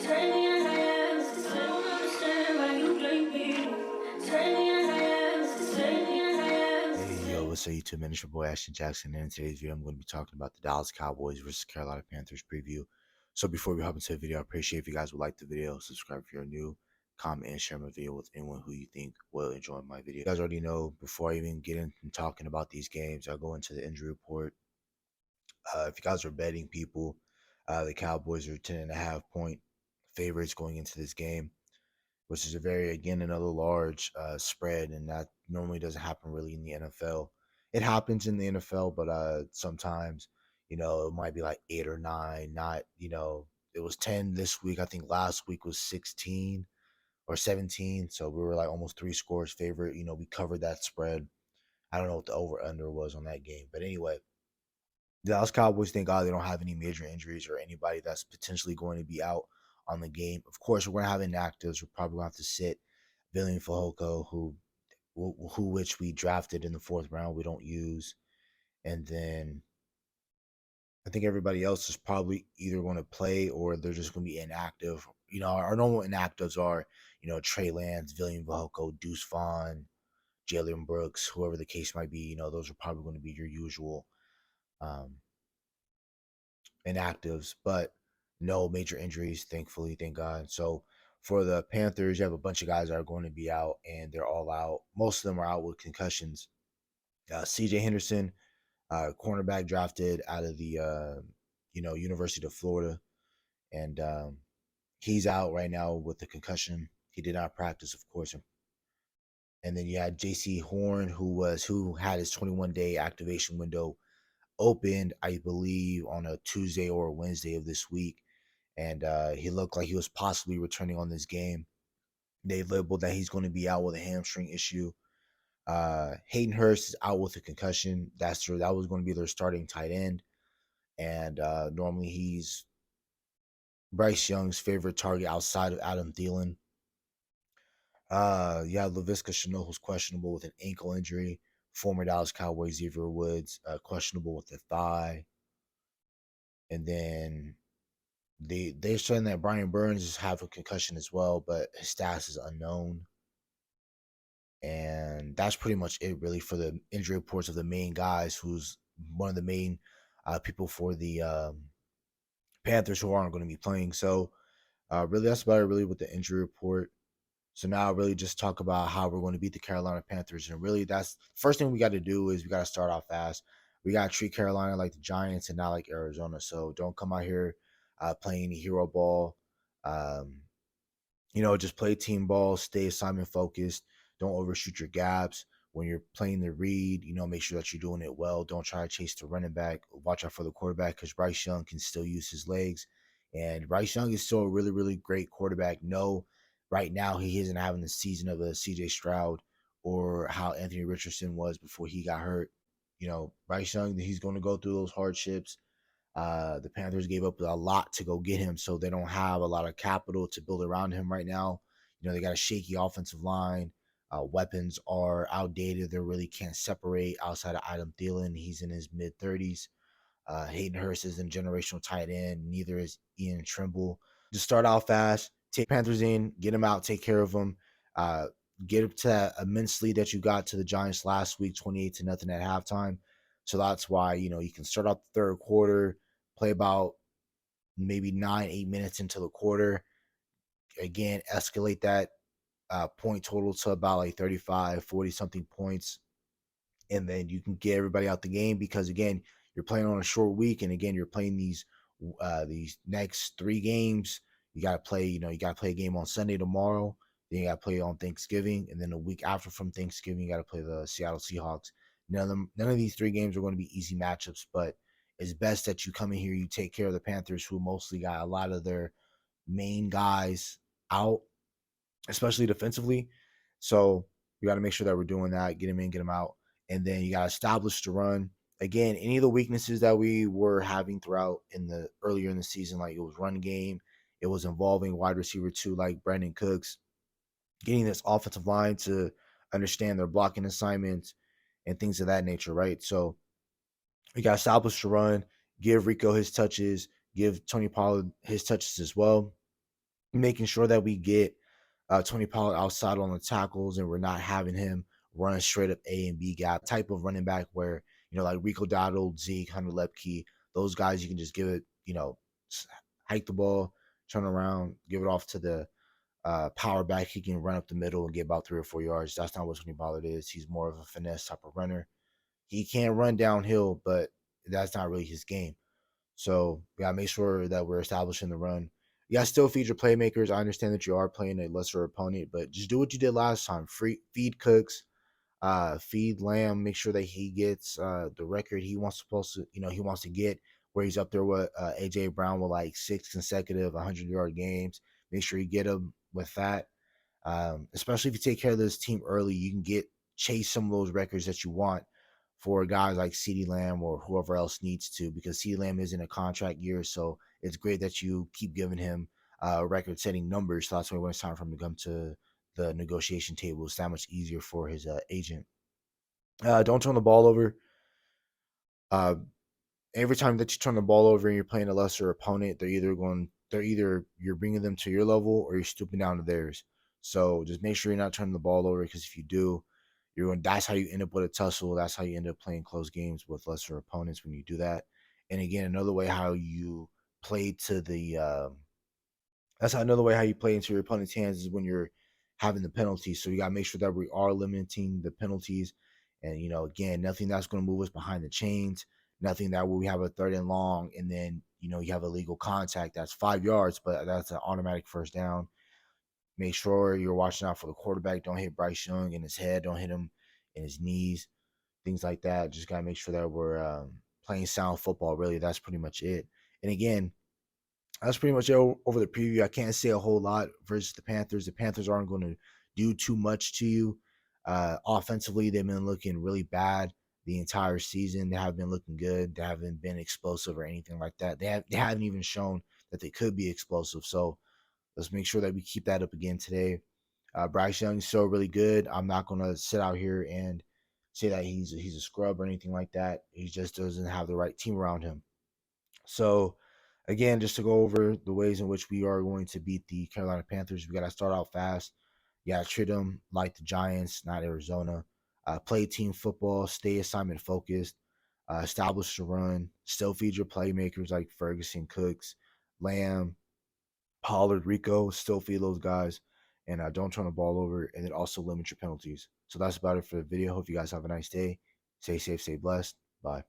Hey, yo, what's up, YouTube, man? It's your boy Ashton Jackson, and in today's video, I'm going to be talking about the Dallas Cowboys versus Carolina Panthers preview. So before we hop into the video, I appreciate if you guys would like the video, subscribe if you're new, comment and share my video with anyone who you think will enjoy my video. You guys already know, before I even get into talking about these games, I'll go into the injury report. If you guys are betting people, the Cowboys are 10.5 point favorites going into this game, which is again, another large spread, and that normally doesn't happen really in the NFL. It happens in the NFL, but sometimes, it might be like 8 or 9, not, it was 10 this week. I think last week was 16 or 17. So we were like almost 3 scores favorite. We covered that spread. I don't know what the over under was on that game. But anyway, the Dallas Cowboys, thank God they don't have any major injuries or anybody that's potentially going to be out on the game. Of course, we're going to have inactives. We're probably going to have to sit Villian Fehoko, which we drafted in the 4th round. We don't use. And then I think everybody else is probably either going to play or they're just going to be inactive. Our normal inactives are, Trey Lance, Villian Fehoko, Deuce Vaughn, Jalen Brooks, whoever the case might be. Those are probably going to be your usual um, inactives, but no major injuries, thankfully, thank God. So for the Panthers, you have a bunch of guys that are going to be out, and they're all out. Most of them are out with concussions. CJ Henderson, cornerback drafted out of the University of Florida, and he's out right now with the concussion. He did not practice, of course. And then you had J.C. Horn, who had his 21-day activation window opened, I believe, on a Tuesday or a Wednesday of this week, and he looked like he was possibly returning on this game. They labeled that he's going to be out with a hamstring issue. Hayden Hurst is out with a concussion. That was going to be their starting tight end, and normally he's Bryce Young's favorite target outside of Adam Thielen. Laviska Shenault, who's questionable with an ankle injury. Former Dallas Cowboys Xavier Woods, questionable with the thigh. And then they're saying that Brian Burns is having concussion as well, but his status is unknown. And that's pretty much it, really, for the injury reports of the main guys, who's one of the main people for the Panthers who aren't going to be playing. So, really, that's about it, really, with the injury report. So now, really, just talk about how we're going to beat the Carolina Panthers. And really, that's the first thing we got to do is we got to start off fast. We got to treat Carolina like the Giants and not like Arizona. So don't come out here playing any hero ball. Um, just play team ball, stay assignment focused. Don't overshoot your gaps. When you're playing the read, make sure that you're doing it well. Don't try to chase the running back. Watch out for the quarterback, because Bryce Young can still use his legs. And Bryce Young is still a really, really great quarterback. No, right now he isn't having the season of a CJ Stroud or how Anthony Richardson was before he got hurt. Bryce Young, he's going to go through those hardships. The Panthers gave up a lot to go get him, so they don't have a lot of capital to build around him right now. They got a shaky offensive line. Weapons are outdated. They really can't separate outside of Adam Thielen. He's in his mid-30s. Hayden Hurst is a generational tight end. Neither is Ian Trimble. Just start out fast. Take Panthers in. Get them out. Take care of them. Get up to that immense lead that you got to the Giants last week, 28-0 at halftime. So that's why, you can start out the 3rd quarter, play about maybe 9-8 minutes into the quarter. Again, escalate that point total to about like 35, 40 something points. And then you can get everybody out the game, because again, you're playing on a short week. And again, you're playing these next 3 games. You got to play, a game on Sunday tomorrow. Then you got to play on Thanksgiving. And then a week after from Thanksgiving, you got to play the Seattle Seahawks. None of these 3 games are going to be easy matchups, but it's best that you come in here, you take care of the Panthers, who mostly got a lot of their main guys out, especially defensively. So we got to make sure that we're doing that, get them in, get them out. And then you got to establish the run. Again, any of the weaknesses that we were having throughout earlier in the season, like it was run game, it was involving wide receiver 2 like Brandon Cooks, getting this offensive line to understand their blocking assignments and things of that nature, right? So we got to establish the run, give Rico his touches, give Tony Pollard his touches as well. making sure that we get Tony Pollard outside on the tackles, and we're not having him run straight up A and B gap type of running back where, like Rico Dowdle, Zeke, Hunter Lepke, those guys you can just give it, hike the ball, turn around, give it off to the power back. He can run up the middle and get about 3 or 4 yards. That's not what Tony Pollard is. He's more of a finesse type of runner. He can run downhill, but that's not really his game. So we gotta make sure that we're establishing the run. You gotta still feed your playmakers. I understand that you are playing a lesser opponent, but just do what you did last time. Feed Cooks, feed Lamb. Make sure that he gets the record he wants to get, where he's up there with AJ Brown with like 6 consecutive 100-yard games. Make sure you get him with that. Especially if you take care of this team early, you can chase some of those records that you want for guys like CeeDee Lamb or whoever else needs to, because CeeDee Lamb is in a contract year, so it's great that you keep giving him record-setting numbers. So that's why when it's time for him to come to the negotiation table, it's that much easier for his agent. Don't turn the ball over. Uh, every time that you turn the ball over and you're playing a lesser opponent, they're either you're bringing them to your level or you're stooping down to theirs. So just make sure you're not turning the ball over, because if you do, that's how you end up with a tussle. That's how you end up playing close games with lesser opponents when you do that. And again, another way how you play to the that's another way how you play into your opponent's hands is when you're having the penalties. So you gotta make sure that we are limiting the penalties. And again, nothing that's going to move us behind the chains. Nothing that we have a third and long, and then you have illegal contact that's 5 yards, but that's an automatic first down. Make sure you're watching out for the quarterback. Don't hit Bryce Young in his head. Don't hit him in his knees. Things like that. Just gotta make sure that we're playing sound football. Really, that's pretty much it. And again, that's pretty much it over the preview. I can't say a whole lot versus the Panthers. The Panthers aren't going to do too much to you. Offensively, they've been looking really bad the entire season. They haven't been looking good. They haven't been explosive or anything like that. They haven't even shown that they could be explosive. So let's make sure that we keep that up again today. Bryce Young is still really good. I'm not going to sit out here and say that he's a scrub or anything like that. He just doesn't have the right team around him. So, again, just to go over the ways in which we are going to beat the Carolina Panthers, we got to start out fast. You got to treat them like the Giants, not Arizona. Play team football, stay assignment focused, establish the run, still feed your playmakers like Ferguson, Cooks, Lamb, Pollard, Rico, still feed those guys, and don't turn the ball over, and then also limit your penalties. So that's about it for the video. Hope you guys have a nice day. Stay safe, stay blessed. Bye.